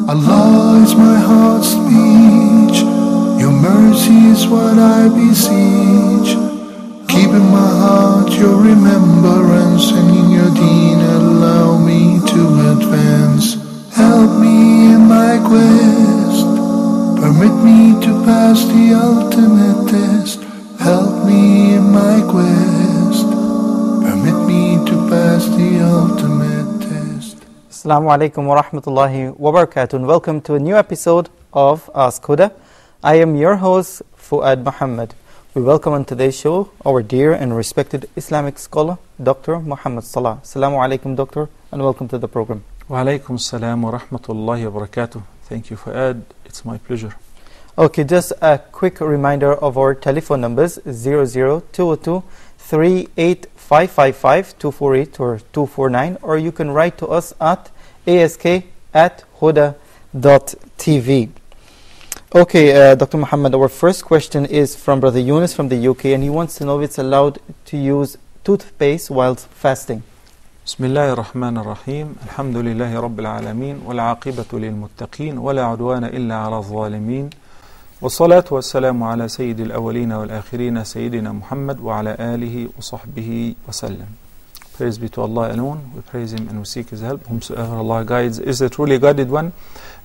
Allah is my heart's speech. Your mercy is what I beseech. Keep in my heart your remembrance, and in your deen allow me to advance. Help me in my quest. Permit me to pass the ultimate test. Help me in my quest. Permit me to pass the ultimate test. Assalamu alaikum wa rahmatullahi wa barakatuh, and welcome to a new episode of Ask Huda. I am your host, Fuad Muhammad. We welcome on today's show our dear and respected Islamic scholar, Dr. Muhammad Salah. Assalamu alaikum, Doctor, and welcome to the program. Wa alaikum assalam wa rahmatullahi wa barakatuh. Thank you, Fuad. It's my pleasure. Okay, just a quick reminder of our telephone numbers, 00202 38555 248 or 249, or you can write to us at ask@huda.tv. Okay, Dr. Muhammad, our first question is from Brother Yunus from the UK, and he wants to know if it's allowed to use toothpaste whilst fasting. Bismillahir Rahmanir Rahim. Alhamdulillahi Rabbil Alameen. Wal aqibatu lil muttaqeen. Wa la udwana illa ala zalimin. والصلاة والسلام على سيد الأولين والآخرين سيدنا محمد وعلى آله وصحبه وسلم. Praise be to Allah alone. We praise Him and we seek His help. Whomsoever Allah guides is a truly guided one,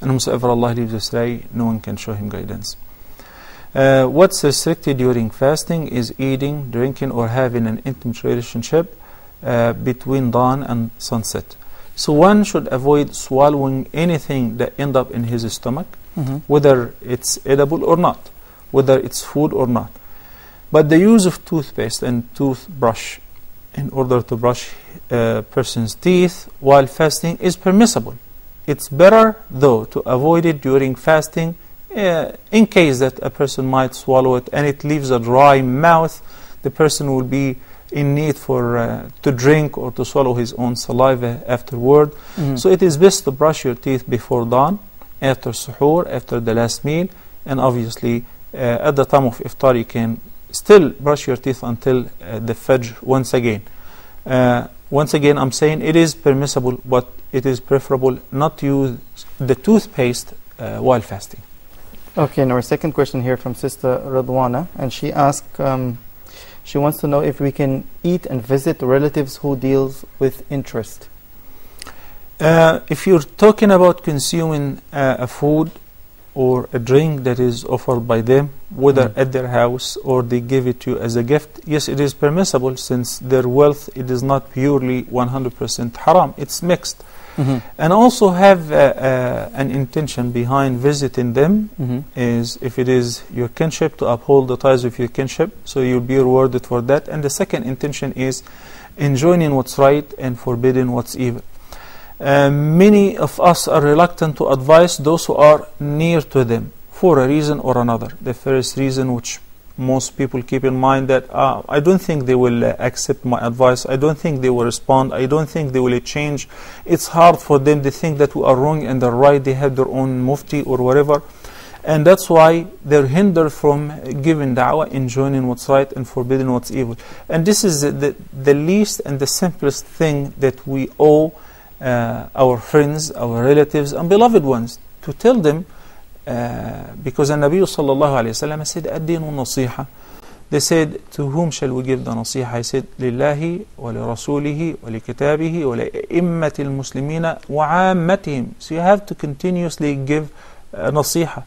and whomsoever Allah leaves astray, no one can show him guidance. What's restricted during fasting is eating, drinking, or having an intimate relationship between dawn and sunset. So one should avoid swallowing anything that ends up in his stomach, whether it's edible or not, whether it's food or not. But the use of toothpaste and toothbrush in order to brush a person's teeth while fasting is permissible. It's better, though, to avoid it during fasting in case that a person might swallow it and it leaves a dry mouth. The person will be in need for to drink or to swallow his own saliva afterward. So it is best to brush your teeth before dawn, after suhoor, after the last meal, and obviously at the time of iftar you can still brush your teeth until the fajr once again. Once again, I'm saying it is permissible, but it is preferable not to use the toothpaste while fasting. Okay, and our second question here from Sister Radwana, and she asked, she wants to know if we can eat and visit relatives who deals with interest. If you're talking about consuming a food or a drink that is offered by them, whether at their house or they give it to you as a gift, yes, it is permissible, since their wealth, it is not purely 100% haram, it's mixed. And also have an intention behind visiting them, is if it is your kinship, to uphold the ties of your kinship, so you'll be rewarded for that. And the second intention is enjoining what's right and forbidding what's evil. Many of us are reluctant to advise those who are near to them for a reason or another. The first reason, which most people keep in mind, that I don't think they will accept my advice, I don't think they will respond, I don't think they will change. It's hard for them, they think that we are wrong and they're right, they have their own mufti or whatever, and that's why they're hindered from giving da'wah, enjoining what's right and forbidding what's evil. And this is the least and the simplest thing that we owe our friends, our relatives and beloved ones, to tell them, because the Nabi sallallahu alayhi wa sallam said, ad-dinu nasiha. They said, to whom shall we give the nasiha? He said, lillahi wa li rasulihi wa li kitabihi wa li immati al-muslimina wa ammatihim. So you have to continuously give nasiha,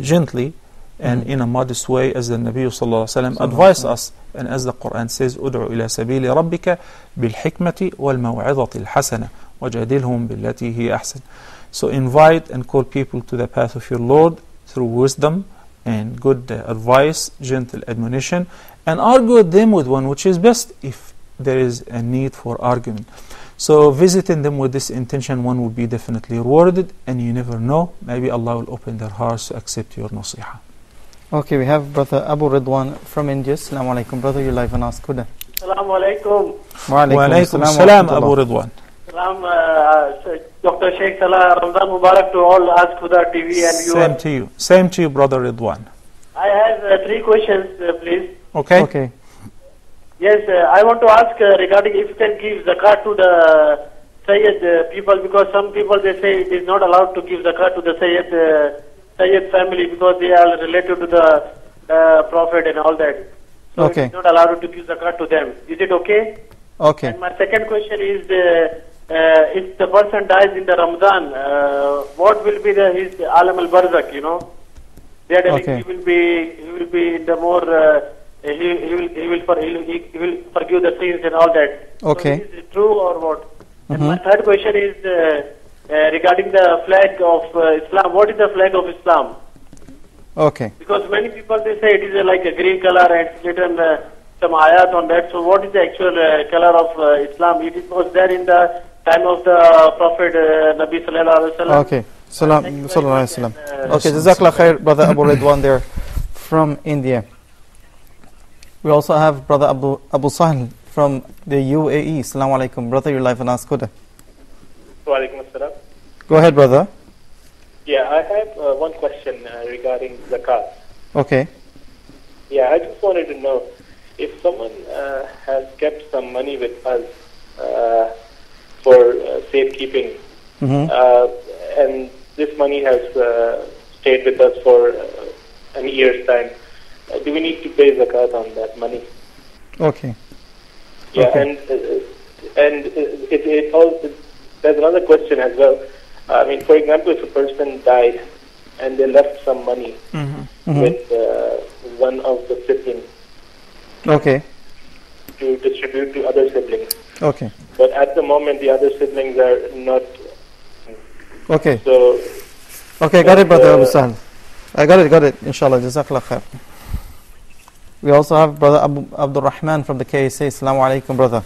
gently and in a modest way, as the Nabi sallallahu alayhi wa sallam advised us, and as the Quran says, ud'u ila sabili rabbika bil hikmati wal maw'izati al-hasana wajadilhum billati hi ahsan. So invite and call people to the path of your Lord through wisdom and good advice, gentle admonition, and argue with them with one which is best if there is a need for argument. So visiting them with this intention, one will be definitely rewarded, and you never know, maybe Allah will open their hearts to accept your nasiha. Okay, we have Brother Abu Ridwan from India. Assalamu alaikum, brother, you're live on Ask Huda. Assalamu alaikum. Wa alaikum assalam, Abu Ridwan. Dr. Sheikh Salah, Ramadan Mubarak to all Ask Huda TV and viewers. Same to you. Same to you, Brother Ridwan. I have 3 questions, please. Okay. Yes, I want to ask regarding if you can give zakat to the Sayyid people, because some people they say it is not allowed to give zakat to the Sayyid family because they are related to the Prophet and all that. So Okay. it is not allowed to give zakat to them. Is it okay? Okay. And my second question is, if the person dies in the Ramadan, what will be his alam al barzakh? You know, they are telling Okay. he will be in the more he will forgive the sins and all that. Okay. So is it true or what? And my third question is regarding the flag of Islam. What is the flag of Islam? Okay. Because many people they say it is like a green color and it's written some ayat on that. So what is the actual color of Islam? It was there in the time of the Prophet Nabi Sallallahu Alaihi Wasallam. Okay. Salam. Thank you very Sallallahu much, Alaihi Wasallam. and, Okay. Jazakallah khair, Brother Abu Ridwan there from India. We also have Brother Abu Sahil from the UAE. Assalamu alaikum. Brother, you're live on Ask Huda. Walaikum assalam. Go ahead, brother. Yeah, I have one question regarding zakat. Okay. Yeah, I just wanted to know if someone has kept some money with us for safekeeping, and this money has stayed with us for an year's time, do we need to pay zakat on that money? Okay. Yeah, Okay. and it also, there's another question as well. I mean, for example, if a person died and they left some money with one of the siblings Okay. to distribute to other siblings, Okay. but at the moment the other siblings are not, Okay. so Okay, got it, Brother Abu Sahil. I got it, inshallah. Jazakallah khair. We also have Brother Abdul Rahman from the KSA. Assalamu alaikum, brother.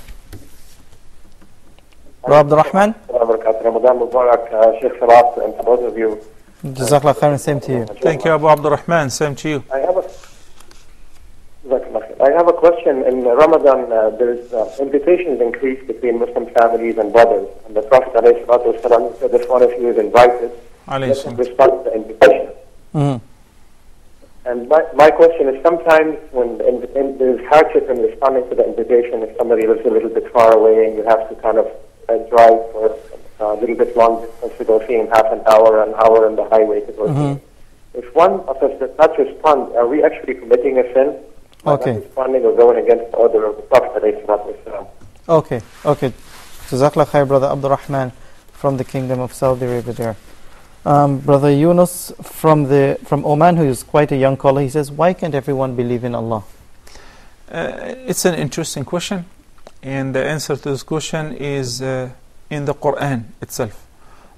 Brother Abdul Rahman? Ramadan Mubarak, Sheikh Sarat, and to both of you. Jazakallah khair, and same to you. Thank you, Abu Abdul Rahman. Same to you. I have a question. In Ramadan, there's invitations increased between Muslim families and brothers. And the Prophet ﷺ said if one of you is invited, let him respond to the invitation. And my question is, sometimes when there's hardship in responding to the invitation, if somebody lives a little bit far away and you have to kind of drive for a little bit long distance to go see him, half an hour on the highway to go see him. If one of us does not respond, are we actually committing a sin? By Okay. not responding or going against the order of the Prophet ﷺ? Okay. Jazakallah khair, Brother Abdul Rahman from the Kingdom of Saudi Arabia there. Brother Yunus from Oman, who is quite a young caller, he says, why can't everyone believe in Allah? It's an interesting question, and the answer to this question is in the Quran itself.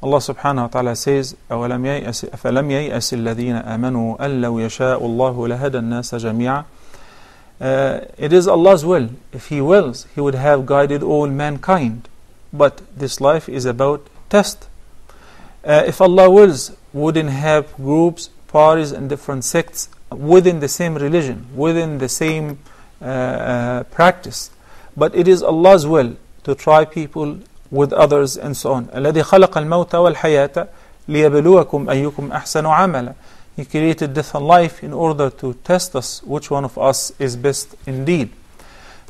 Allah subhanahu wa ta'ala says, أَفَلَمْ يَيْأَسِ الَّذِينَ آمَنُوا أَن لَوْ يَشَاءُ اللَّهُ لَهَدَى النَّاسَ جَمِيعًا. It is Allah's will. If He wills, He would have guided all mankind. But this life is about test. If Allah wills, wouldn't have groups, parties, and different sects within the same religion, within the same practice. But it is Allah's will to try people with others and so on. الذي خلق الموت والحياة ليبلوكم أيكم أحسن عملا. He created death and life in order to test us which one of us is best indeed.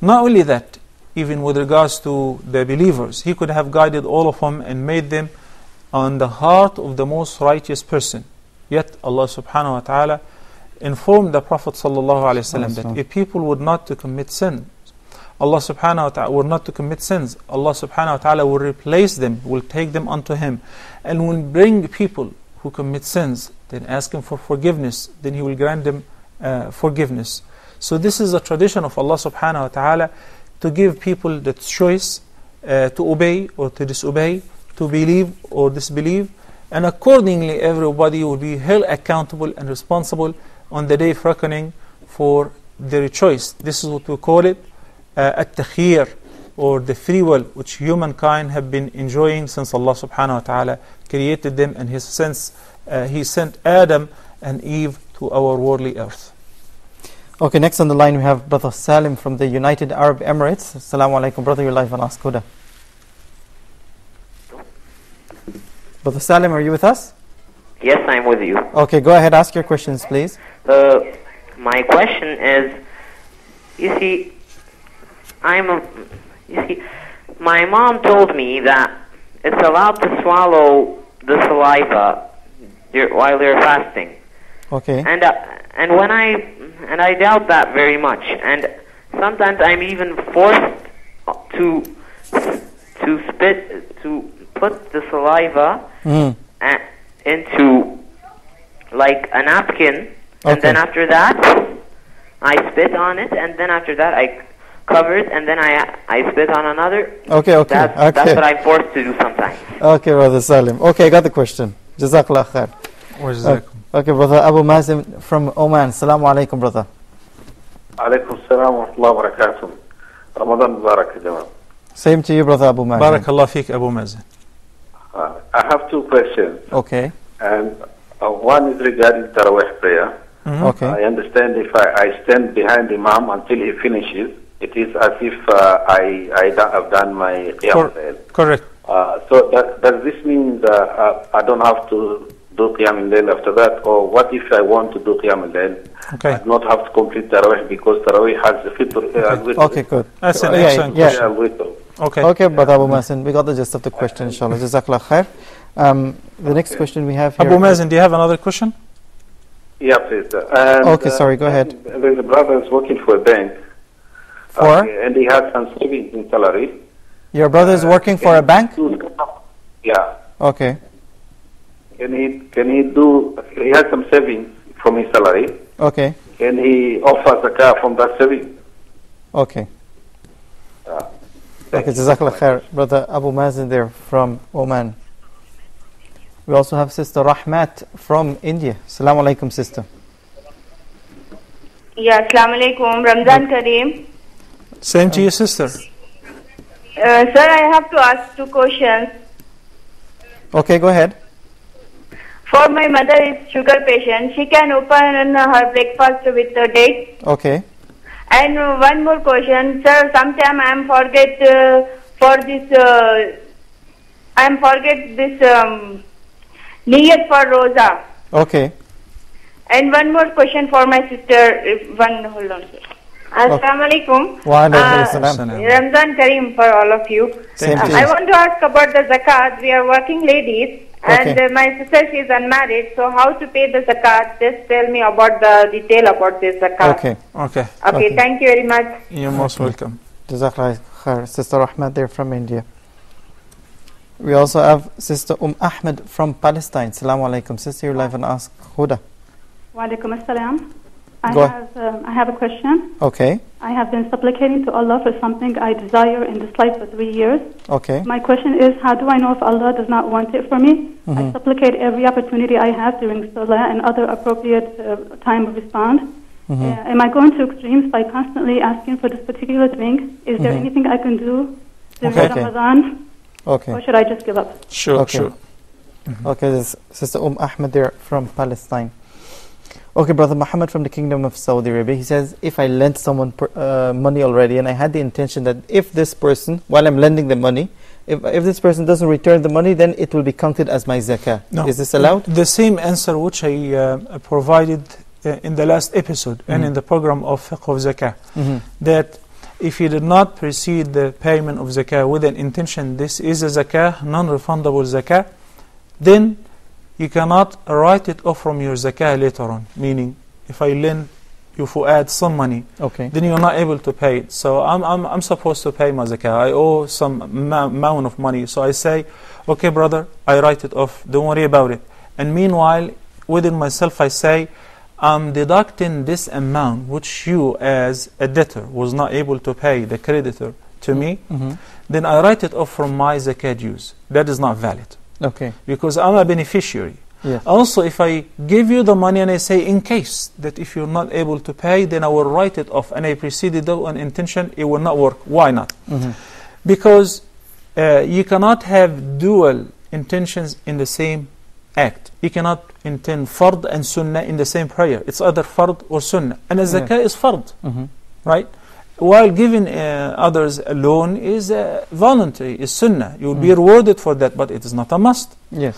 Not only that, even with regards to the believers, He could have guided all of them and made them on the heart of the most righteous person. Yet Allah subhanahu wa ta'ala informed the Prophet sallallahu alaihi wasallam that if people would not to commit sin, Allah subhanahu wa ta'ala were not to commit sins, Allah subhanahu wa ta'ala will replace them, will take them unto Him, and will bring people who commit sins, then ask Him for forgiveness, then He will grant them forgiveness. So this is a tradition of Allah subhanahu wa ta'ala to give people the choice to obey or to disobey, to believe or disbelieve, and accordingly everybody will be held accountable and responsible on the day of reckoning for their choice. This is what we call it at-takhir, or the free will, which humankind have been enjoying since Allah subhanahu wa ta'ala created them, and He sent Adam and Eve to our worldly earth. Okay, next on the line we have Brother Salim from the United Arab Emirates. Assalamu alaikum, brother, you're live on Ask Huda. Brother Salim, are you with us? Yes, I'm with you. Okay, go ahead, ask your questions, please. My question is, you see, my mom told me that it's allowed to swallow the saliva while they're fasting. Okay. And when I doubt that very much, and sometimes I'm even forced to put the saliva into like a napkin, and then after that I spit on it, and then after that I cover it, and then I spit on another. Okay. That's what I'm forced to do sometimes. Okay, Brother Salim. Okay, I got the question. Jazakallah khair. Okay, Brother Abu Mazin from Oman. Assalamu alaikum, brother. Alaikum salam wa rahmatullahi wa barakatuh. Ramadan Mubarak, Jamal. Same to you, Brother Abu Mazin. Barakallah fiqh, Abu Mazin. I have two questions. Okay. And one is regarding Tarawih prayer. Okay. I understand if I stand behind Imam until he finishes, it is as if I have done my Qiyam al-Layl. Correct. So does this mean that I don't have to do Qiyam al-Layl after that? Or what if I want to do Qiyam al-Layl? Okay. I do not have to complete Tarawih because Tarawih has the fitr. Okay, good. That's an excellent question. Okay. Okay, Brother Abu Mazin, we got the gist of the question, inshallah. Jazakallah khair. The next question we have here. Abu Mazin, do you have another question? Yeah, please. And, okay, sorry, go ahead. The brother is working for a bank. For? And he has some savings in salary. Your brother is working for a bank? Yeah. Okay. Can he do, he has some savings from his salary. Okay. Can he offer zakah from that savings? Okay. Okay, Jazakallah khair. Brother Abu Mazin there from Oman. We also have Sister Rahmat from India. Assalamu alaikum, sister. Yeah, assalamu alaikum. Ramzan Kareem. Same to you, sister. Sir, I have to ask two questions. Okay, go ahead. For my mother is sugar patient. She can open her breakfast with a date. Okay. And one more question, sir. Sometime I am forget this niyat for roza. Okay. And one more question for my sister. Hold on, sir. Assalamu alaikum. Wa alaikum assalam. Ramzan Kareem for all of you. I want to ask about the zakat. We are working ladies. Okay. And my sister, she is unmarried, so how to pay the zakat? Just tell me about the detail about this zakat. Okay, thank you very much. You're most welcome. Jazakallah khair. Sister Rahmat there from India. We also have Sister Ahmed from Palestine. Assalamu alaikum. Sister, you're live and ask Huda. Wa alaikum assalam. I have a question. Okay. I have been supplicating to Allah for something I desire in this life for 3 years. Okay. My question is, how do I know if Allah does not want it for me? I supplicate every opportunity I have during Salah and other appropriate time of respond. Am I going to extremes by constantly asking for this particular thing? Is there anything I can do during Ramadan? Okay. Or should I just give up? Sure. Okay, this is Sister Ahmed there from Palestine. Okay, Brother Muhammad from the Kingdom of Saudi Arabia, he says, if I lent someone money already and I had the intention that if this person, while I'm lending the money, if this person doesn't return the money, then it will be counted as my zakah. No. Is this allowed? The same answer which I provided in the last episode and in the program of Fiqh of Zakah, that if you did not precede the payment of zakah with an intention, this is a zakah, non-refundable zakah, then you cannot write it off from your zakah later on. Meaning, if I lend you Fuad some money, then you're not able to pay it. So I'm supposed to pay my zakah. I owe some amount of money. So I say, okay, brother, I write it off. Don't worry about it. And meanwhile, within myself, I say, I'm deducting this amount which you, as a debtor, was not able to pay the creditor to me. Then I write it off from my zakah dues. That is not valid. Okay. Because I'm a beneficiary. Yes. Also, if I give you the money and I say, in case that if you're not able to pay, then I will write it off, and I preceded it on intention, it will not work. Why not? Because you cannot have dual intentions in the same act. You cannot intend fard and sunnah in the same prayer. It's either fard or sunnah. And a zakah is fard. Right? While giving others a loan is voluntary, is sunnah. You will be rewarded for that, but it is not a must. Yes.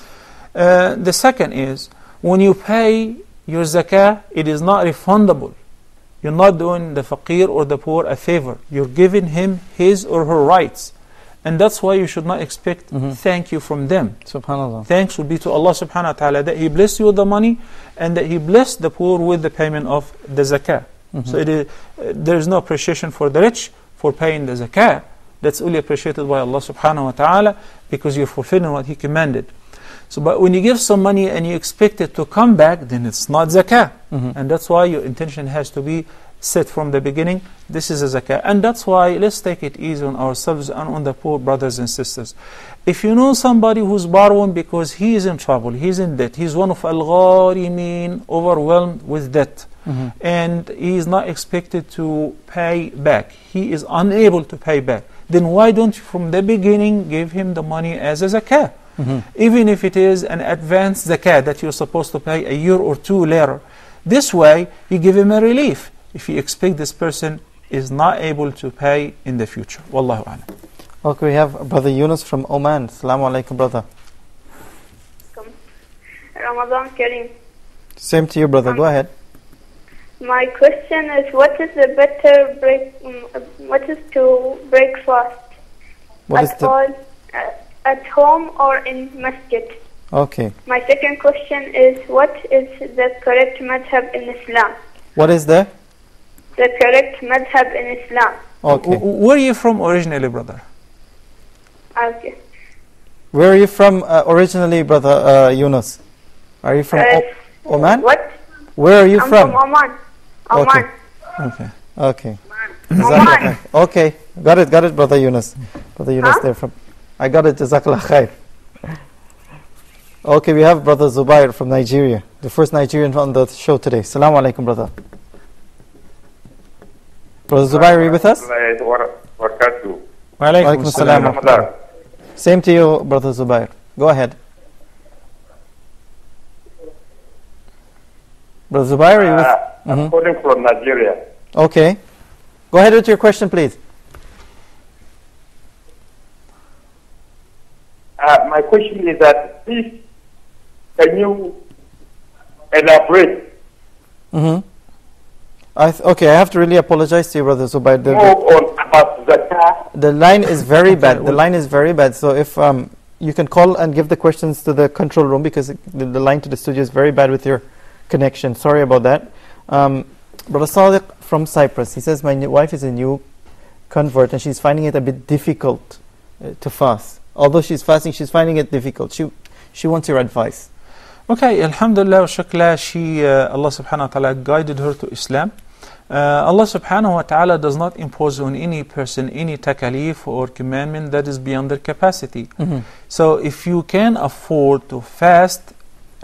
The second is, when you pay your zakah, it is not refundable. You're not doing the faqir or the poor a favor. You're giving him his or her rights. And that's why you should not expect thank you from them. Subhanallah. Thanks would be to Allah subhanahu wa ta'ala that He blessed you with the money and that He blessed the poor with the payment of the zakah. So there is no appreciation for the rich for paying the zakah. That's only appreciated by Allah subhanahu wa ta'ala because you're fulfilling what He commanded. So, but when you give some money and you expect it to come back, then it's not zakah. And that's why your intention has to be set from the beginning. This is a zakah. And that's why let's take it easy on ourselves and on the poor brothers and sisters. If you know somebody who's borrowing because he is in trouble, he's in debt, he's one of al-gharimin, overwhelmed with debt, and he is not expected to pay back, he is unable to pay back, then why don't you from the beginning give him the money as a zakah? Even if it is an advanced zakah that you're supposed to pay a year or two later. This way you give him a relief if you expect this person is not able to pay in the future. Wallahu a'lam. Okay, we have Brother Yunus from Oman. Assalamu alaikum, brother. Ramadan Kareem. Same to you, brother. Go ahead. My question is, what is the better what is to break fast? At home or in masjid? Okay. My second question is, what is the correct madhab in Islam? What is the correct madhab in Islam? Okay. Where are you from originally, brother? Okay. Where are you from originally, brother Yunus? Are you from Oman? What? Where are you from? I'm from Oman. Oman. Okay. Oman. Okay. Got it, brother Yunus. Brother Yunus, there from. I got it. Jazakallah khair. Okay, we have Brother Zubair from Nigeria, the first Nigerian on the show today. Assalamu alaikum, brother. Brother Zubair, are you with us? Wa alaikum assalam. Same to you, Brother Zubair. Go ahead. Brother Zubair, are you with us? I'm calling from Nigeria. Okay. Go ahead with your question, please. My question is that, please, can you elaborate? Okay, I have to really apologize to you, Brother Zubair. About zakah. The line is very bad. The line is very bad. So if you can call and give the questions to the control room, because the line to the studio is very bad with your connection. Sorry about that. Brother Sadiq from Cyprus, he says, my wife is a new convert and she's finding it a bit difficult to fast. Although she's fasting, she's finding it difficult. She wants your advice. Okay, alhamdulillah wa shukla, Allah subhanahu wa ta'ala guided her to Islam. Allah subhanahu wa ta'ala does not impose on any person any takalif or commandment that is beyond their capacity. So if you can afford to fast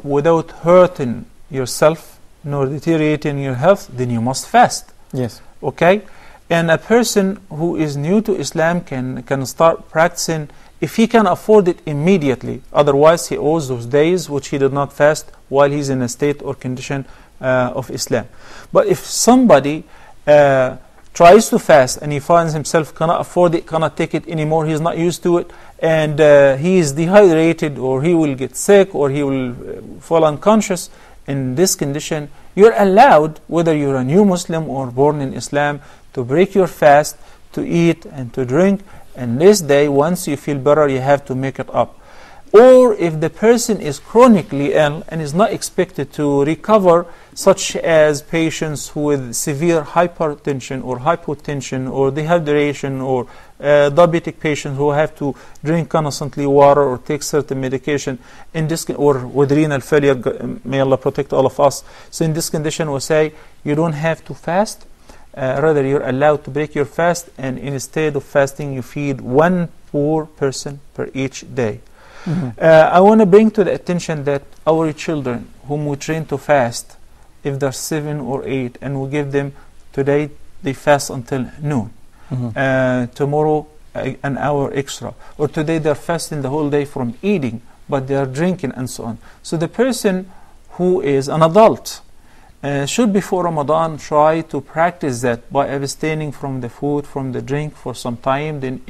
without hurting yourself nor deteriorating your health, then you must fast. Yes. Okay? And a person who is new to Islam can start practicing if he can afford it immediately. Otherwise, he owes those days which he did not fast while he's in a state or condition of Islam. But if somebody tries to fast and he finds himself cannot afford it, cannot take it anymore, he's not used to it, and he is dehydrated, or he will get sick, or he will fall unconscious, in this condition, you're allowed, whether you're a new Muslim or born in Islam, to break your fast, to eat and to drink. And this day, once you feel better, you have to make it up. Or if the person is chronically ill and is not expected to recover, such as patients with severe hypertension or hypotension or dehydration, or diabetic patients who have to drink constantly water or take certain medication, in this, or with renal failure, may Allah protect all of us. So in this condition, we say you don't have to fast. Rather, you're allowed to break your fast, and instead of fasting, you feed one poor person per each day. I want to bring to the attention that our children, whom we train to fast, if they're 7 or 8, and we give them, today they fast until noon, tomorrow an hour extra, or today they're fasting the whole day from eating, but they are drinking and so on. So the person who is an adult should before Ramadan try to practice that by abstaining from the food, from the drink for some time, then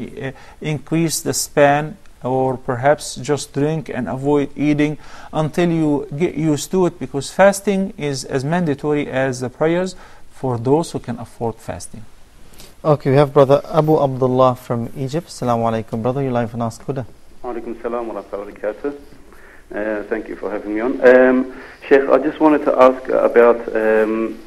increase the span, or perhaps just drink and avoid eating until you get used to it, because fasting is as mandatory as the prayers for those who can afford fasting. Okay, we have Brother Abu Abdullah from Egypt. Assalamu alaikum. Brother, you live on Ask Huda. Alaikum salam wa rahmatullahi wa barakatuh. Thank you for having me on. Sheikh, I just wanted to ask about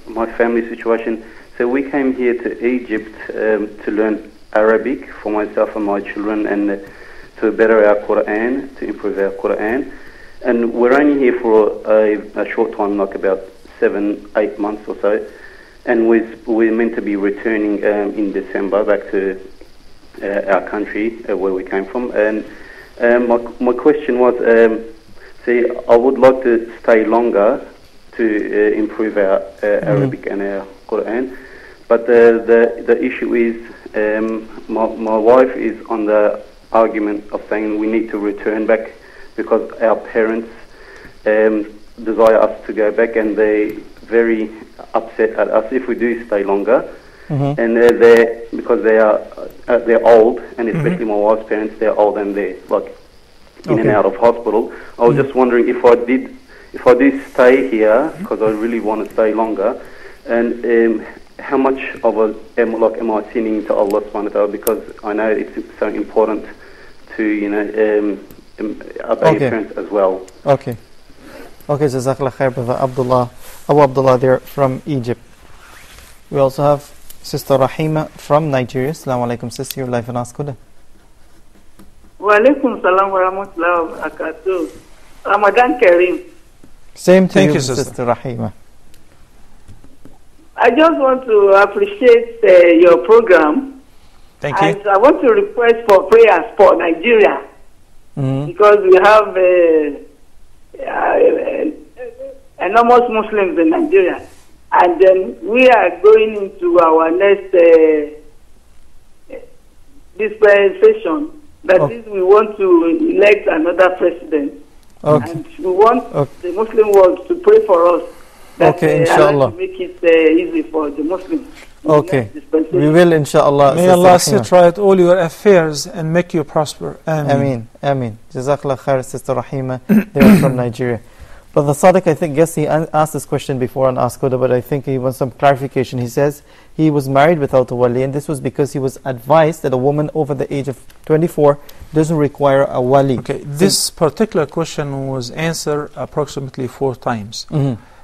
my family situation. So we came here to Egypt to learn Arabic for myself and my children, and to better our Quran, to improve our Quran. And we're only here for a short time, like about 7-8 months or so. And we're meant to be returning in December back to our country where we came from. And my question was, see, I would like to stay longer to improve our Arabic and our Quran. But the issue is, my wife is on the argument of saying we need to return back because our parents desire us to go back, and they're very upset at us if we do stay longer. And because they're old, and especially my wife's parents, they're old and they're like in and out of hospital. I was just wondering if I do stay here, because I really want to stay longer, and how much of am I sinning to Allah subhanahu wa ta'ala, because I know it's so important to obey your parents as well. Okay, Jazakallah khair, Brother Abu Abdullah there from Egypt. We also have Sister Rahima from Nigeria. Assalamu alaikum, sister. You're live on Ask Huda. Wa alaikum salam wa rahmatullahi wa barakatuh. Ramadan Kareem. Same to you, Sister Rahima. I just want to appreciate your program. Thank you. And I want to request for prayers for Nigeria, because we have enormous Muslims in Nigeria, and then we are going into our next dispensation. That is, we want to elect another president, and we want the Muslim world to pray for us. Inshallah. To make it easy for the Muslims. We will, inshallah. May Allah sit right all your affairs and make you prosper. Ameen. Jazakallah khair, Sister Rahima. They're from Nigeria. Brother Sadiq, I guess he asked this question before on Ask Huda, but I think he wants some clarification. He says he was married without a wali, and this was because he was advised that a woman over the age of 24 doesn't require a wali. Okay, this particular question was answered approximately 4 times.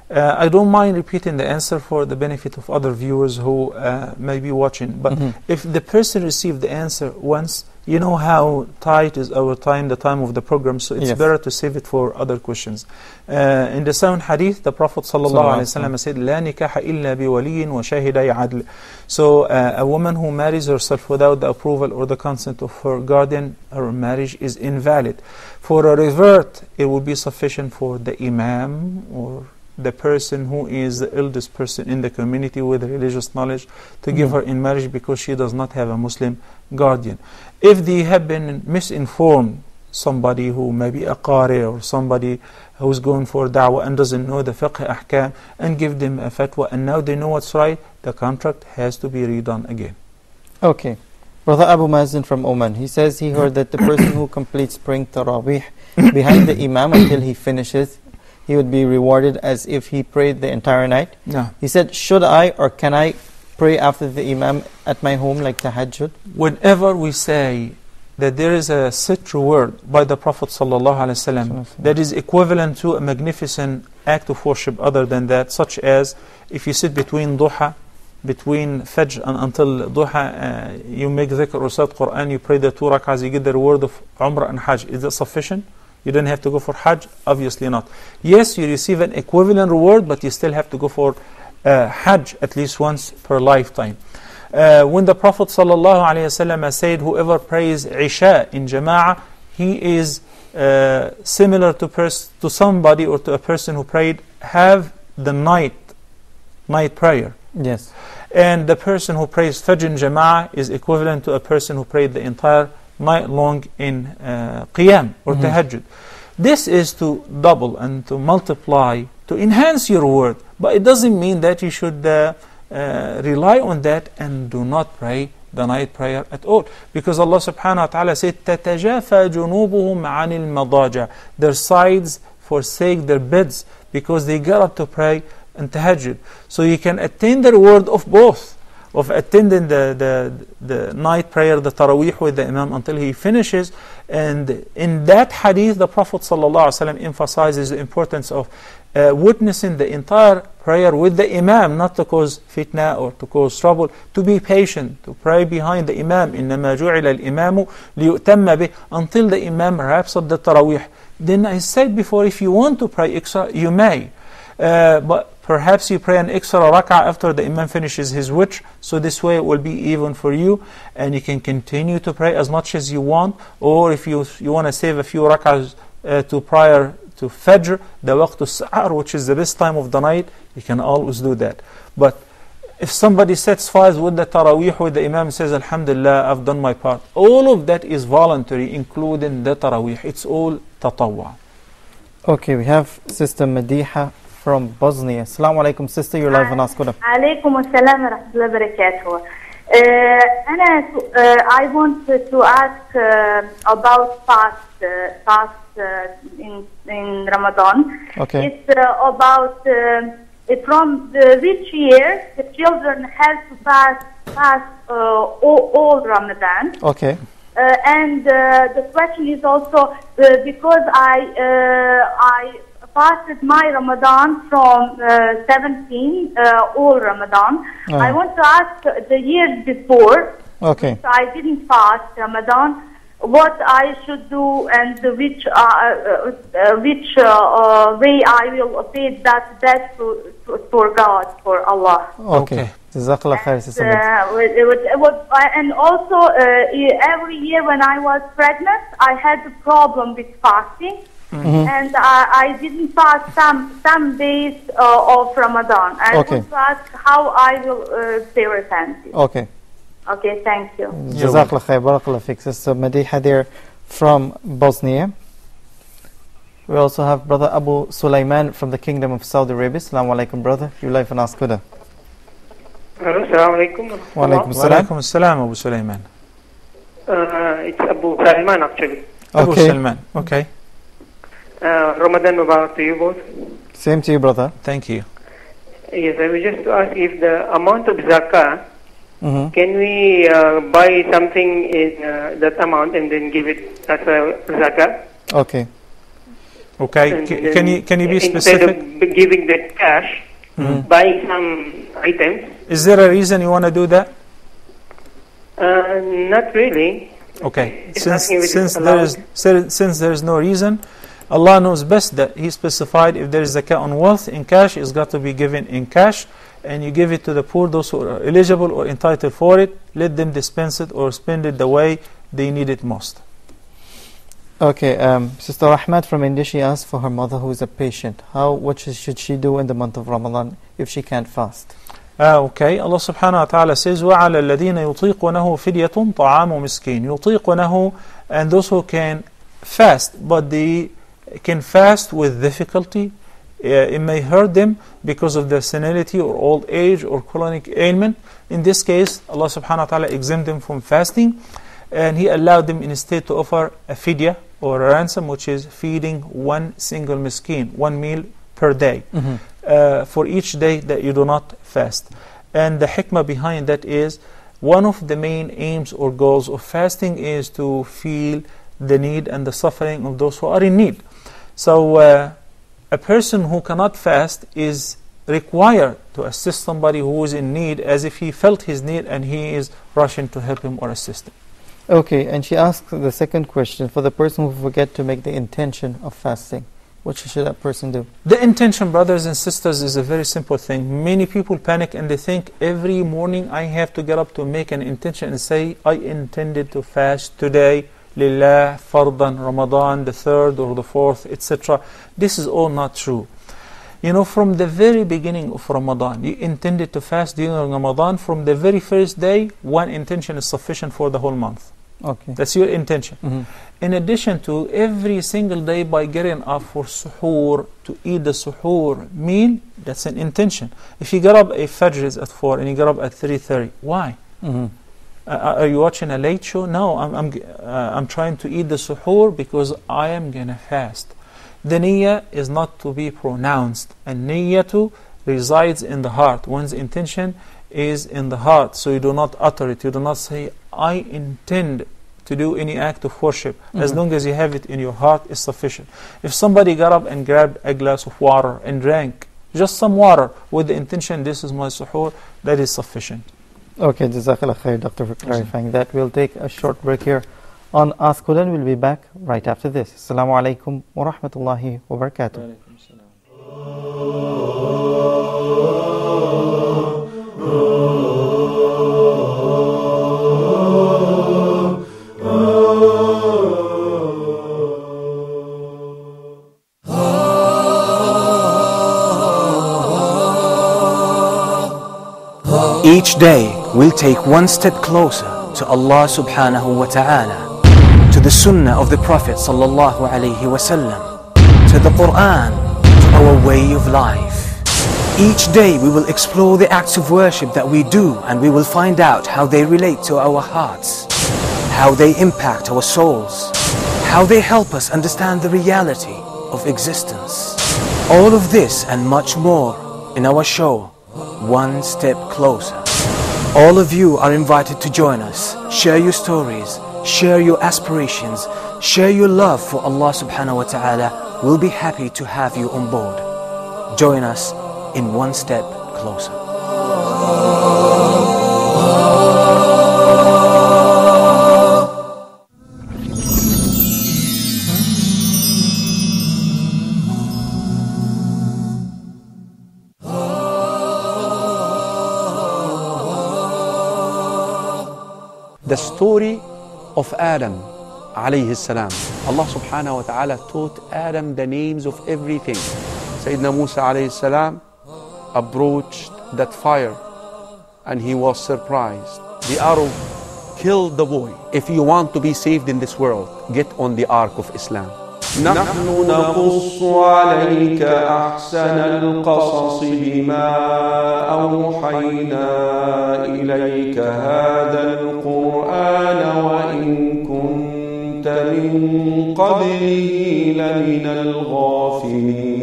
I don't mind repeating the answer for the benefit of other viewers who may be watching. But if the person received the answer once, you know how tight is our time, the time of the program, so it's better to save it for other questions. In the sound hadith, the Prophet ﷺ said, "La nikaha illa bi waliyin wa shahiday adl." So a woman who marries herself without the approval or the consent of her guardian, her marriage is invalid. For a revert, it will be sufficient for the imam or the person who is the eldest person in the community with religious knowledge to give her in marriage, because she does not have a Muslim guardian. If they have been misinformed, somebody who may be a qari or somebody who's going for da'wah and doesn't know the fiqh ahkam, and give them a fatwa, and now they know what's right, the contract has to be redone again. Okay. Brother Abu Mazin from Oman, he says he heard that the person who completes praying Taraweeh behind the imam until he finishes, he would be rewarded as if he prayed the entire night. No. He said, should I or can I pray after the imam at my home like tahajjud? Whenever we say that there is a set reward by the Prophet ﷺ that is equivalent to a magnificent act of worship other than that, such as if you sit between duha, between fajr and until duha, you make dhikr or recite Quran, you pray the 2 rak'ahs, you get the reward of Umrah and Hajj. Is that sufficient? You don't have to go for Hajj? Obviously not. Yes, you receive an equivalent reward, but you still have to go for Hajj at least once per lifetime. When the Prophet ﷺ said, whoever prays Isha in Jama'ah, he is similar to somebody or to a person who prayed half the night prayer. Yes. And the person who prays Fajr in Jama'ah is equivalent to a person who prayed the entire night long in Qiyam or Tahajjud. This is to double and to multiply, to enhance your reward. But it doesn't mean that you should rely on that and do not pray the night prayer at all. Because Allah subhanahu wa ta'ala said, تَتَجَافَى جُنُوبُهُمْ عَنِ الْمَضَاجِعِ. Their sides forsake their beds because they got up to pray and tahajjud. So you can attain the reward of both. of attending the night prayer, the Taraweeh with the Imam until he finishes. And in that hadith, the Prophet ﷺ emphasizes the importance of witnessing the entire prayer with the Imam, not to cause fitna or to cause trouble, to be patient, to pray behind the Imam, إِنَّمَا جُعِلَ الْإِمَامُ لِيُؤْتَمَّ بِهِ, until the Imam wraps up the Taraweeh. Then I said before, if you want to pray extra, you may. But perhaps you pray an extra rak'ah after the Imam finishes his witr, so this way it will be even for you, and you can continue to pray as much as you want. Or if you want to save a few rak'ahs to prior to Fajr, the waqt al-sa'ar, which is the best time of the night, you can always do that. But if somebody satisfies with the Taraweeh with the Imam, says, Alhamdulillah, I've done my part, all of that is voluntary, including the Taraweeh. It's all tatawwa. Okay, we have Sister Madiha from Bosnia. Assalamu alaikum, sister, you're live on Ask Huda. Alaikum assalam wa rahmatullahi wa barakatuh. I want to ask about fast in Ramadan. Okay. It's about from which year the children have to fast all Ramadan. Okay. And the question is also because I fasted my Ramadan from 17 all Ramadan. I want to ask the years before. Okay. So I didn't fast Ramadan. What I should do and which way I will pay that debt for God, for Allah. Okay. Jazakallah khair, Sister and also every year when I was pregnant, I had a problem with fasting. And I didn't fast some days of Ramadan. I want to ask how I will pay repentance. Okay. Okay, thank you. Jazakallah khair, barakallah fik. Sister Madiha there from Bosnia. We also have Brother Abu Sulaiman from the Kingdom of Saudi Arabia. Assalamu alaikum, brother. You're live on Ask Huda. Assalamu alaikum. Wa alaikum assalam, Abu Sulaiman. It's Abu Salman actually. Abu Salman, okay. Ramadan Mubarak to you both. Same to you, brother. Thank you. Yes, I was just to ask if the amount of zakah, can we buy something in that amount and then give it as a zakah? Okay. Okay. Can you be specific? Instead of giving that cash, buying some items. Is there a reason you want to do that? Not really. Okay. Since there is no reason, Allah knows best that He specified if there is zakah on wealth in cash, it's got to be given in cash, and you give it to the poor, those who are eligible or entitled for it. Let them dispense it or spend it the way they need it most. Okay, Sister Rahmat from India, she asked for her mother who is a patient. What should she do in the month of Ramadan if she can't fast? Okay, Allah subhanahu wa ta'ala says, وَعَلَى الَّذِينَ يُطِيقُنَهُ فِدْيَةٌ طَعَامُ مِسْكِينٌ. يُطِيقُنَهُ, and those who can fast, but they can fast with difficulty. It may hurt them because of their senility or old age or chronic ailment. In this case, Allah subhanahu wa ta'ala exempted them from fasting, and He allowed them instead to offer a fidya or a ransom, which is feeding one single miskin, 1 meal per day, for each day that you do not fast. And the hikmah behind that is, one of the main aims or goals of fasting is to feel the need and the suffering of those who are in need. So a person who cannot fast is required to assist somebody who is in need as if he felt his need and he is rushing to help him or assist him. Okay, and she asked the second question, for the person who forget to make the intention of fasting, what should that person do? The intention, brothers and sisters, is a very simple thing. Many people panic and they think every morning I have to get up to make an intention and say, I intended to fast today, Lillah, Fardan, Ramadan, the 3rd or the 4th, etc. This is all not true. You know, from the very beginning of Ramadan, you intended to fast during Ramadan. From the very first day, one intention is sufficient for the whole month. Okay. That's your intention. In addition to every single day by getting up for suhoor, to eat the suhoor meal, that's an intention. If you get up, a Fajr is at 4 and you get up at 3:30, why? Are you watching a late show? No, I'm trying to eat the suhoor because I am going to fast. The niyyah is not to be pronounced, and niyyatu resides in the heart. One's intention is in the heart, so you do not utter it. You do not say, I intend to do any act of worship. As long as you have it in your heart, is sufficient. If somebody got up and grabbed a glass of water and drank just some water with the intention, this is my suhoor, that is sufficient. Okay, Jazakallah khair, Doctor, for clarifying that. We'll take a short break here on Ask Huda, and we'll be back right after this. Assalamu alaikum wa rahmatullahi wa barakatuh. Each day we'll take one step closer to Allah subhanahu wa ta'ala, to the sunnah of the Prophet sallallahu alayhi wasallam, to the Quran, to our way of life. Each day we will explore the acts of worship that we do, and we will find out how they relate to our hearts, how they impact our souls, how they help us understand the reality of existence. All of this and much more in our show, One Step Closer. All of you are invited to join us. Share your stories, share your aspirations, share your love for Allah subhanahu wa ta'ala. We'll be happy to have you on board. Join us in One Step Closer. The story of Adam alayhi salam. Allah subhanahu wa ta'ala taught Adam the names of everything. Sayyidina Musa alayhi salam approached that fire and he was surprised. The arrow killed the boy. If you want to be saved in this world, get on the ark of Islam. نحن نقص عليك أحسن القصص بما أوحينا إليك هذا القرآن وإن كنت من قبله لمن الغافلين.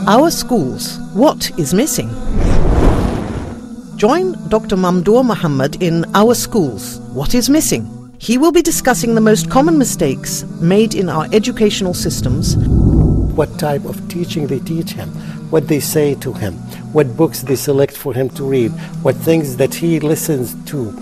Our schools, what is missing? Join Dr. Mamdoor Muhammad in Our Schools, What is Missing? He will be discussing the most common mistakes made in our educational systems. What type of teaching they teach him, what they say to him, what books they select for him to read, what things that he listens to,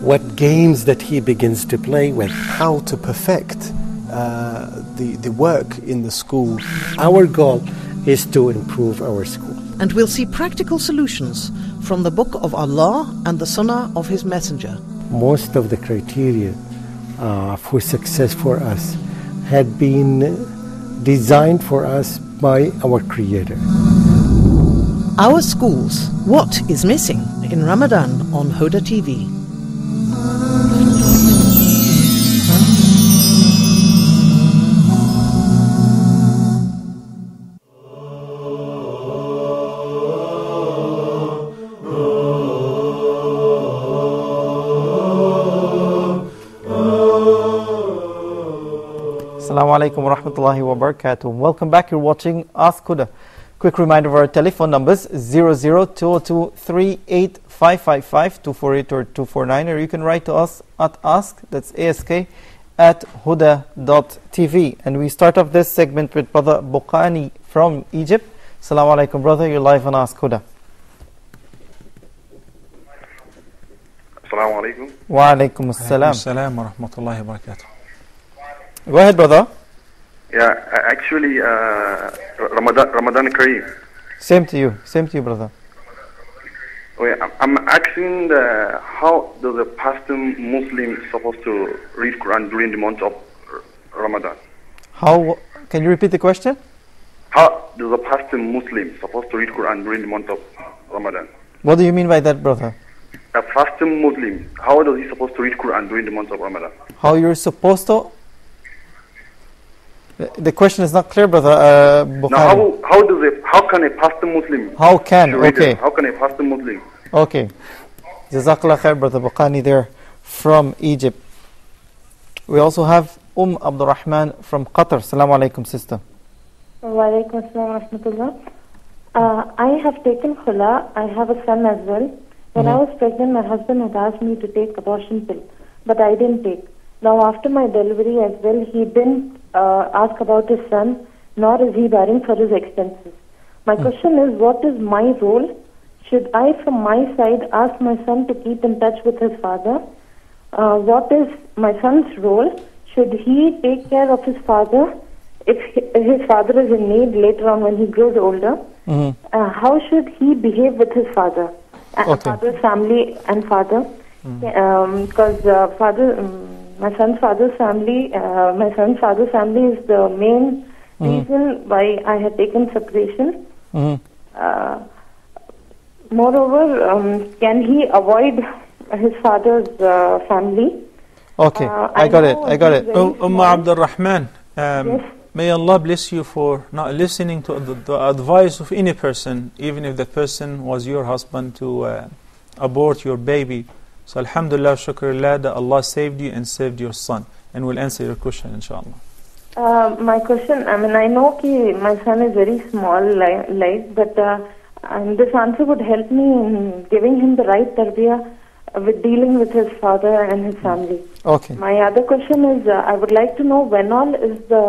what games that he begins to play with. How to perfect the work in the school. Our goal is to improve our school. And we'll see practical solutions from the Book of Allah and the Sunnah of His Messenger. Most of the criteria for success for us had been designed for us by our Creator. Our Schools, What is Missing? In Ramadan on Huda TV. Assalamu alaikum wa rahmatullahi wa barakatuh. Welcome back. You're watching Ask Huda. Quick reminder of our telephone numbers 00-202-38555-248 or 249, or you can write to us at ask, that's ask, at huda.tv. And we start off this segment with Brother Bukhani from Egypt. Assalamu alaikum, brother. You're live on Ask Huda. Assalamu alaikum. Wa alaikum assalam. Assalamu wa rahmatullahi wa barakatuh. Go ahead, brother. Yeah, actually, Ramadan Kareem. Same to you, brother. Okay, I'm asking how does a pastor Muslim supposed to read Quran during the month of Ramadan? How? Can you repeat the question? How does a pastor Muslim supposed to read Quran during the month of Ramadan? What do you mean by that, brother? A fasting Muslim, how does he supposed to read Quran during the month of Ramadan? How you're supposed to? The question is not clear, brother. Now, how can a pastor Muslim? How can? Okay. How can a pastor Muslim? Okay. Jazakallah khair, Brother Bukhani there from Egypt. We also have Abdul Rahman from Qatar. Assalamu alaikum, sister. Wa alaikum assalam wa rahmatullah. I have taken khula. I have a son as well. When I was pregnant, my husband had asked me to take abortion pill, but I didn't take. Now after my delivery as well, he didn't ask about his son, nor is he bearing for his expenses. My question is, what is my role? Should I from my side ask my son to keep in touch with his father? What is my son's role? Should he take care of his father if his father is in need later on when he grows older? How should he behave with his father? Father's family and father? Because my son's father's family is the main reason why I had taken separation. Moreover, can he avoid his father's family? Okay, I got it. Abdul Rahman, may Allah bless you for not listening to the advice of any person, even if that person was your husband, to abort your baby. So alhamdulillah, shukrullah, that Allah saved you and saved your son. And we'll answer your question, inshallah. My question, I know my son is very small, but this answer would help me in giving him the right tarbiyah with dealing with his father and his family. Okay. My other question is, I would like to know when all is the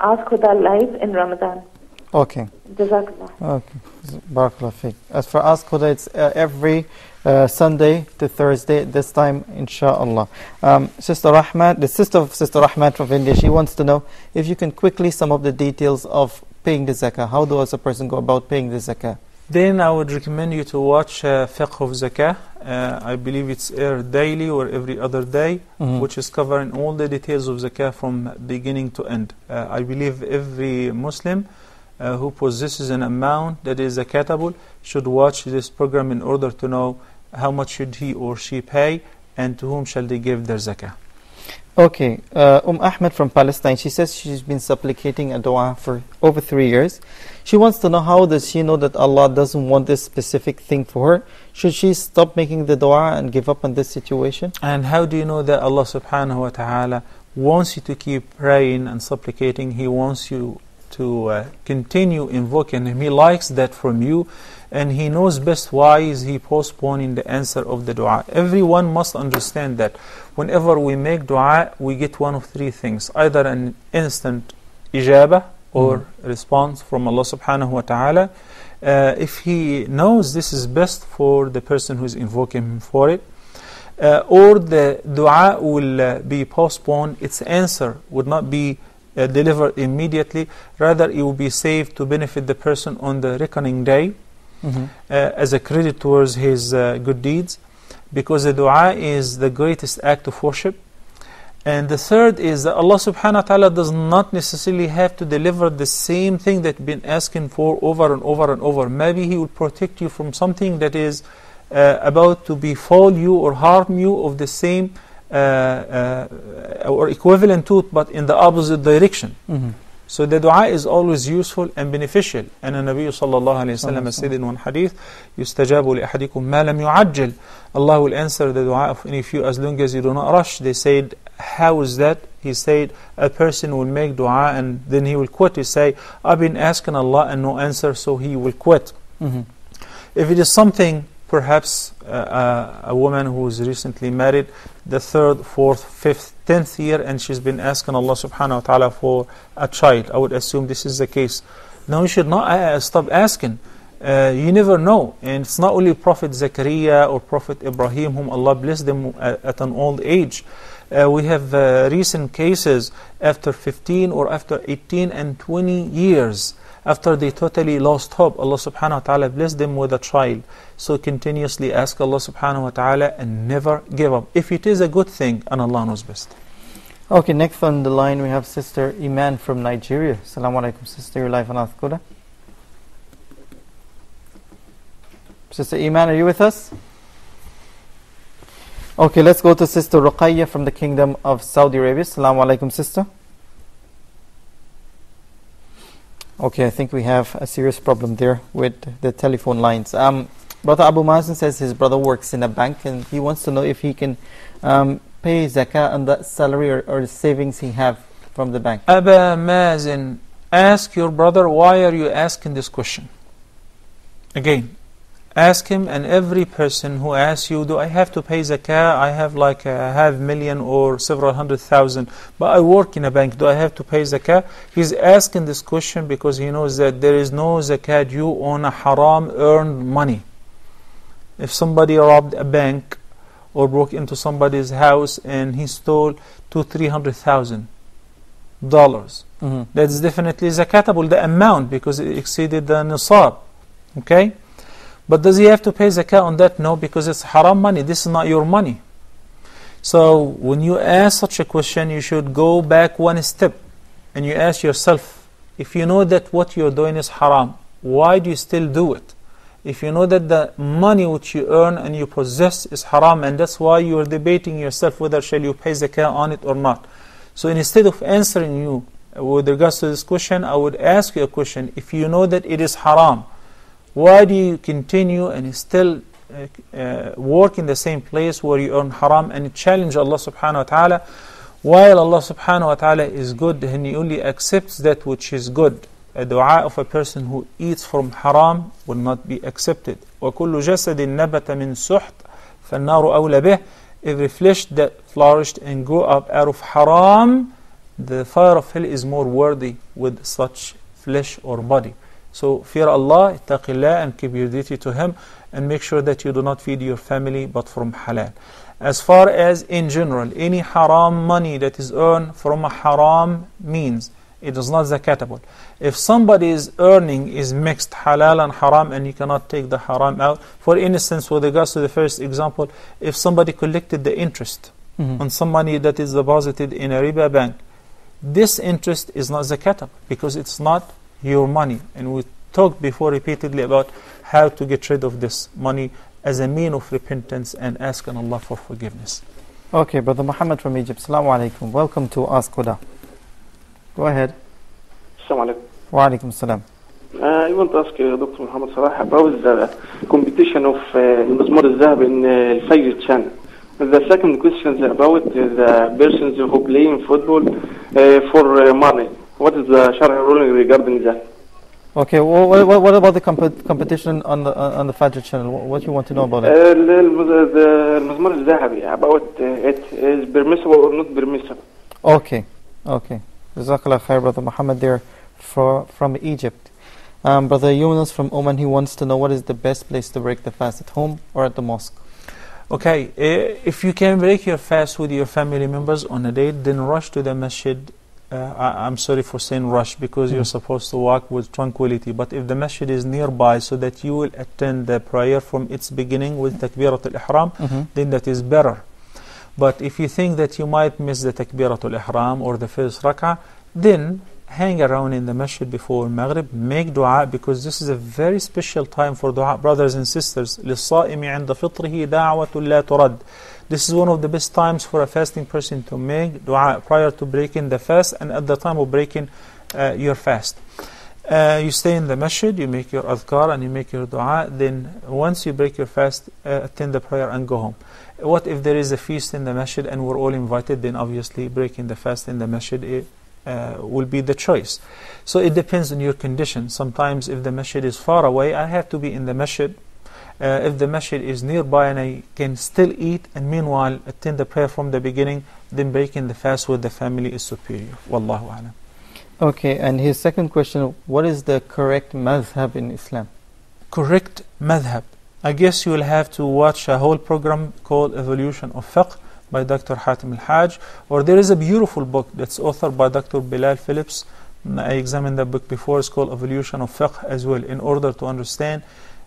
Ask Huda live in Ramadan. Okay. Jazakallah. Okay. Barakallah fiqh. As for Ask Huda, it's every Sunday to Thursday at this time, inshallah. Sister Rahman, the sister of Sister Rahman from India, she wants to know if you can quickly sum up the details of paying the zakah. How does a person go about paying the zakah? Then I would recommend you to watch Fiqh of Zakah. I believe it's aired daily or every other day, which is covering all the details of Zakah from beginning to end. I believe every Muslim who possesses an amount that is zakatable should watch this program in order to know how much should he or she pay and to whom shall they give their zakah. Okay, Ahmed from Palestine, she says she's been supplicating a dua for over 3 years. She wants to know, how does she know that Allah doesn't want this specific thing for her? Should she stop making the dua and give up on this situation? And how do you know that Allah subhanahu wa ta'ala wants you to keep praying and supplicating? He wants you to continue invoking Him. He likes that from you, and He knows best why is He postponing the answer of the dua. Everyone must understand that whenever we make dua, we get one of three things: either an instant ijabah or response from Allah subhanahu wa ta'ala, if He knows this is best for the person who is invoking Him for it, or the dua will be postponed, its answer would not be delivered immediately, rather it will be saved to benefit the person on the reckoning day as a credit towards his good deeds, because the dua is the greatest act of worship. And the third is that Allah subhanahu wa ta'ala does not necessarily have to deliver the same thing that you've been asking for over and over and over. Maybe He will protect you from something that is about to befall you or harm you of the same or equivalent to it, but in the opposite direction. So the dua is always useful and beneficial. And the Nabi sallallahu alayhi wa sallam said in one hadith, يُسْتَجَابُ لِأَحَدِكُمْ مَا لَمْ يُعَجِّلْ. Allah will answer the dua of any of you as long as you do not rush. They said, how is that? He said, a person will make dua and then he will quit. He say, I've been asking Allah and no answer, so he will quit. If it is something, perhaps a woman who is recently married, the 3rd, 4th, 5th, 10th year, and she's been asking Allah subhanahu wa ta'ala for a child, I would assume this is the case. Now you should not stop asking. You never know. And it's not only Prophet Zakaria or Prophet Ibrahim, whom Allah blessed them at an old age. We have recent cases after 15 or after 18 and 20 years, after they totally lost hope, Allah subhanahu wa ta'ala blessed them with a child. So continuously ask Allah subhanahu wa ta'ala and never give up. If it is a good thing, and Allah knows best. Okay, next on the line we have Sister Iman from Nigeria. Assalamu alaikum, sister. You're live on Ask Huda. Sister Iman, are you with us? Okay, let's go to Sister Ruqayya from the Kingdom of Saudi Arabia. Assalamu alaikum, sister. Okay, I think we have a serious problem there with the telephone lines. Brother Abu Mazen says his brother works in a bank and he wants to know if he can pay zakah on the salary or the savings he have from the bank. Abu Mazen, ask your brother, why are you asking this question? Again, ask him, and every person who asks you, do I have to pay zakah? I have like a $500,000 or several 100,000, but I work in a bank. Do I have to pay zakah? He's asking this question because he knows that there is no zakah due on a haram earned money. If somebody robbed a bank or broke into somebody's house and he stole $200,000, that's definitely zakatable, the amount, because it exceeded the nisab. Okay? But does he have to pay zakah on that? No, because it's haram money. This is not your money. So when you ask such a question, you should go back one step and you ask yourself, if you know that what you're doing is haram, why do you still do it? If you know that the money which you earn and you possess is haram, and that's why you're debating yourself whether shall you pay zakah on it or not. So instead of answering you with regards to this question, I would ask you a question. If you know that it is haram, why do you continue and still work in the same place where you earn haram and challenge Allah subhanahu wa ta'ala? While Allah subhanahu wa ta'ala is good and He only accepts that which is good, a dua of a person who eats from haram will not be accepted. وَكُلُّ جَسَدٍ نَبَتَ مِنْ سُحْتٍ فَالنَّارُ أَوْلَى بِهِ. Every flesh that flourished and grew up out of haram, the fire of hell is more worthy with such flesh or body. So fear Allah, ittaqillah, and keep your duty to Him, and make sure that you do not feed your family but from halal. As far as in general, any haram money that is earned from a haram means, it is not zakatable. If somebody's earning is mixed halal and haram and you cannot take the haram out, for instance, with regards to the first example, if somebody collected the interest on some money that is deposited in a riba bank, this interest is not zakatable because it's not your money. And we talked before repeatedly about how to get rid of this money as a mean of repentance and asking Allah for forgiveness. Okay, Brother Muhammad from Egypt. Assalamu alaikum. Welcome to Ask Huda. Go ahead. Assalamu alaikum. Wa alaikum salam. I want to ask Dr. Muhammad Salah about the competition of Mizmar al-Zahab in Fajr channel. The second question is about the persons who play in football for money. What is the Sharia ruling regarding that? Okay, what about the competition on the Fajr channel? What do you want to know about it? The Mizmar al-Zahabi, about it is permissible or not permissible. Okay. Jazakallah khair, Brother Muhammad there from Egypt. Brother Yunus from Oman, he wants to know what is the best place to break the fast, at home or at the mosque? Okay, if you can break your fast with your family members on a date, then rush to the masjid. I'm sorry for saying rush because you're supposed to walk with tranquility, but if the masjid is nearby so that you will attend the prayer from its beginning with takbirat al-ihram, then that is better. But if you think that you might miss the takbirat al-ihram or the first rak'ah, then hang around in the masjid before Maghrib, make dua, because this is a very special time for dua. Brothers and sisters, لِلصَّائِمِ عِنْدَ فِطْرِهِ دَعْوَةٌ لَا تُرَدْ. This is one of the best times for a fasting person to make dua prior to breaking the fast and at the time of breaking your fast. You stay in the masjid, you make your adhkar and you make your dua, then once you break your fast, attend the prayer and go home. What if there is a feast in the masjid and we're all invited? Then obviously breaking the fast in the masjid will be the choice. So it depends on your condition. Sometimes if the masjid is far away, I have to be in the masjid. If the masjid is nearby and I can still eat and meanwhile attend the prayer from the beginning, then breaking the fast with the family is superior. Wallahu a'lam. Okay, and his second question, what is the correct madhab in Islam? Correct madhab. I guess you will have to watch a whole program called Evolution of Fiqh by Dr. Hatim al-Hajj, or there is a beautiful book that's authored by Dr. Bilal Phillips. I examined that book before. It's called Evolution of Fiqh as well, in order to understand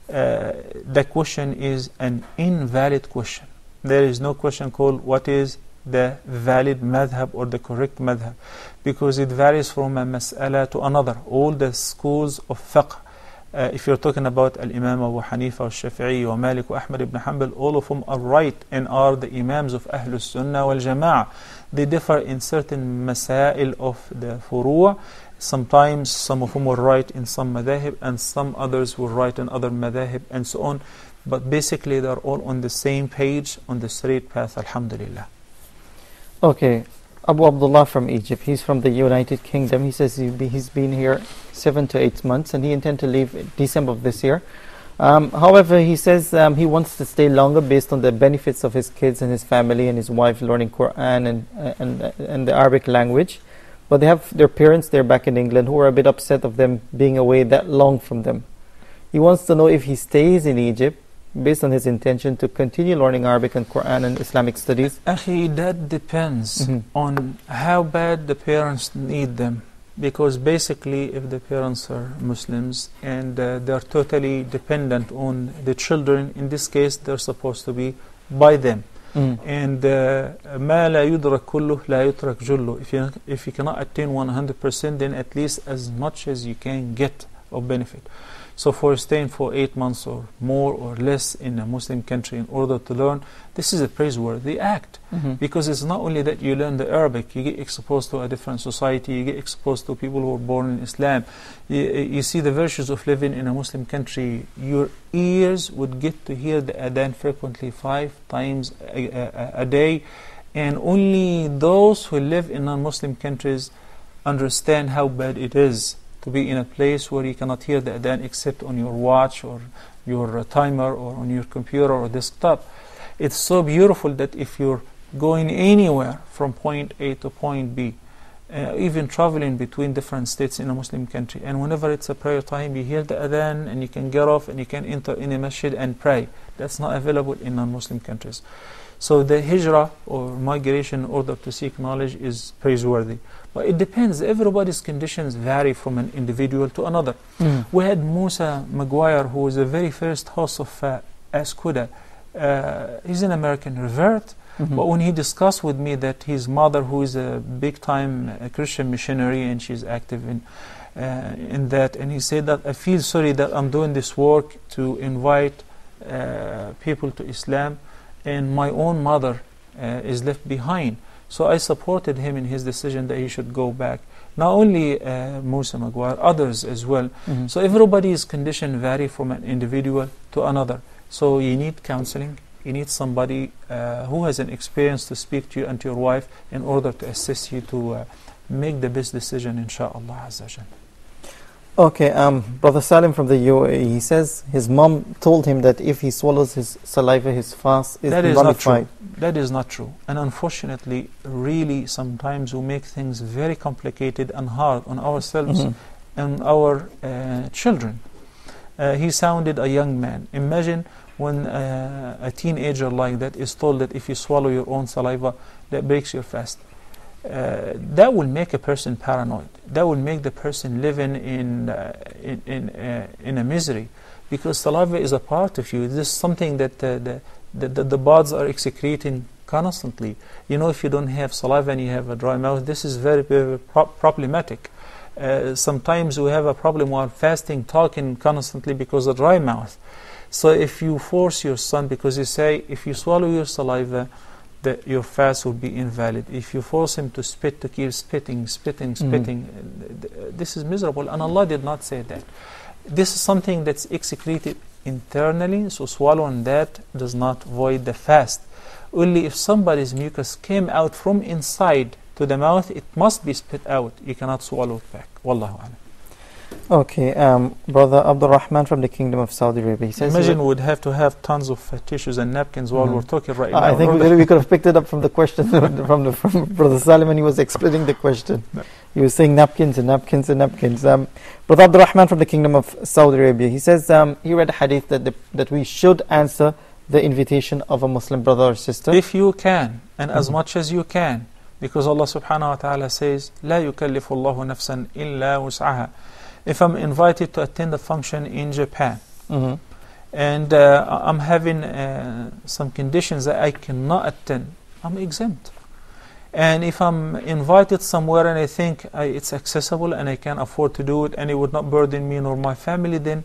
the question is an invalid question. There is no question called what is the valid madhab or the correct madhab, because it varies from a mas'ala to another. All the schools of fiqh, if you're talking about Al-Imam Abu Hanifa, Al-Shafi'i, wa Malik, wa Ahmad ibn Hanbal, all of them are right and are the imams of Ahlus Sunnah wal Jama'ah. They differ in certain masail of the furu'. Sometimes some of them were right in some madahib and some others were right in other madahib and so on. But basically they're all on the same page, on the straight path, alhamdulillah. Okay, Abu Abdullah from Egypt. He's from the United Kingdom. He says he's been here 7 to 8 months and he intends to leave in December of this year. However, he says he wants to stay longer based on the benefits of his kids and his family and his wife learning Quran and the Arabic language. But they have their parents there back in England who are a bit upset of them being away that long from them. He wants to know if he stays in Egypt based on his intention to continue learning Arabic and Quran and Islamic studies. Actually, that depends on how bad the parents need them. Because basically, if the parents are Muslims and they're totally dependent on the children, in this case, they're supposed to be by them. And ما لا يدرك كله لا يترك جله. If you cannot attain 100%, then at least as much as you can get of benefit. So for staying for 8 months or more or less in a Muslim country in order to learn, this is a praiseworthy act. Because it's not only that you learn the Arabic, you get exposed to a different society, you get exposed to people who are born in Islam. You see the virtues of living in a Muslim country. Your ears would get to hear the adhan frequently 5 times a day. And only those who live in non-Muslim countries understand how bad it is to be in a place where you cannot hear the adhan except on your watch or your timer or on your computer or desktop. It's so beautiful that if you're going anywhere from point A to point B, even traveling between different states in a Muslim country, and whenever it's a prayer time, you hear the adhan and you can get off and you can enter in a masjid and pray. That's not available in non-Muslim countries. So the hijrah or migration in order to seek knowledge is praiseworthy. But it depends. Everybody's conditions vary from an individual to another. We had Musa Maguire, who was the very first host of Ask Huda. He's an American revert. But when he discussed with me that his mother, who is a big-time Christian missionary, and she's active in that, and he said that I feel sorry that I'm doing this work to invite people to Islam, and my own mother is left behind. So I supported him in his decision that he should go back. Not only Musa Maguire, others as well. So everybody's condition vary from an individual to another. So you need counseling. You need somebody who has an experience to speak to you and to your wife in order to assist you to make the best decision, inshaAllah Azza Jal. Okay, Brother Salim from the UAE, he says his mom told him that if he swallows his saliva, his fast is nullified. That is not true. And unfortunately, really, sometimes we make things very complicated and hard on ourselves and our children. He sounded a young man. Imagine when a teenager like that is told that if you swallow your own saliva, that breaks your fast. That will make a person paranoid. That will make the person living in a misery, because saliva is a part of you. This is something that the buds are excreting constantly. You know, if you don't have saliva and you have a dry mouth, this is very, very problematic. Sometimes we have a problem while fasting, talking constantly because of dry mouth. So if you force your son, because you say if you swallow your saliva, that your fast will be invalid. If you force him to spit, to keep spitting, this is miserable, and Allah did not say that. This is something that's excreted internally, so swallowing that does not void the fast. Only if somebody's mucus came out from inside to the mouth, it must be spit out. You cannot swallow it back. Wallahu a'lam. Okay, Brother Abdul Rahman from the Kingdom of Saudi Arabia. He says, imagine we would have to have tons of tissues and napkins while we're talking right now. I think we could have picked it up from the question from Brother Salim when he was explaining the question. He was saying napkins and napkins and napkins. Brother Abdul Rahman from the Kingdom of Saudi Arabia. He says he read a hadith that we should answer the invitation of a Muslim brother or sister. If you can, and as much as you can, because Allah subhanahu wa ta'ala says, لا يكلف الله نفسا إلا وسعها. If I'm invited to attend a function in Japan, and I'm having some conditions that I cannot attend, I'm exempt. And if I'm invited somewhere and I think it's accessible and I can afford to do it and it would not burden me nor my family, then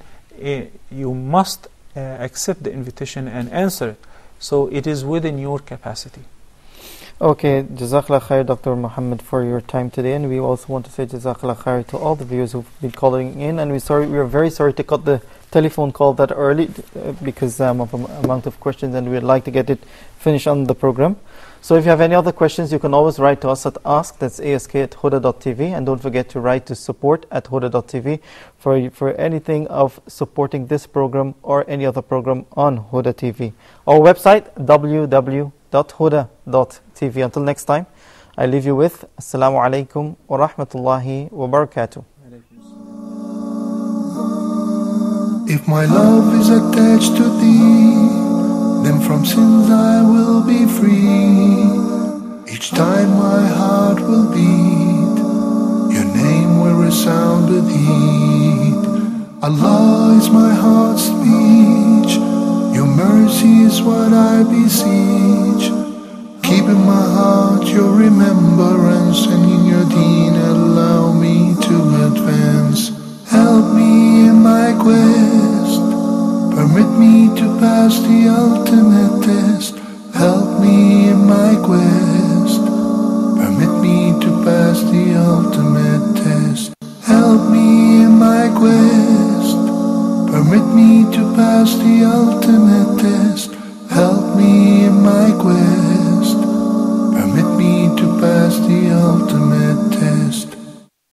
you must accept the invitation and answer it. So it is within your capacity. Okay, Jazakallah khair, Dr. Muhammad, for your time today, and we also want to say Jazakallah khair to all the viewers who've been calling in, and we are very sorry to cut the telephone call that early because of the amount of questions, and we'd like to get it finished on the program. So if you have any other questions, you can always write to us at ask, that's ask@huda.tv, and don't forget to write to support@huda.tv for anything of supporting this program or any other program on Huda TV. Our website, www.huda.tv. Until next time, I leave you with Assalamu alaikum wa rahmatullahi wa barakatuh. If my love is attached to thee, then from sins I will be free. Each time my heart will beat, your name will resound with heat. Allah is my heart's speech, your mercy is what I beseech. Keep in my heart your remembrance, and in your deen allow me to advance. Help me in my quest, permit me to pass the ultimate test. Help me in my quest, permit me to pass the ultimate test. Help me in my quest, permit me to pass the ultimate test. Help me in my quest.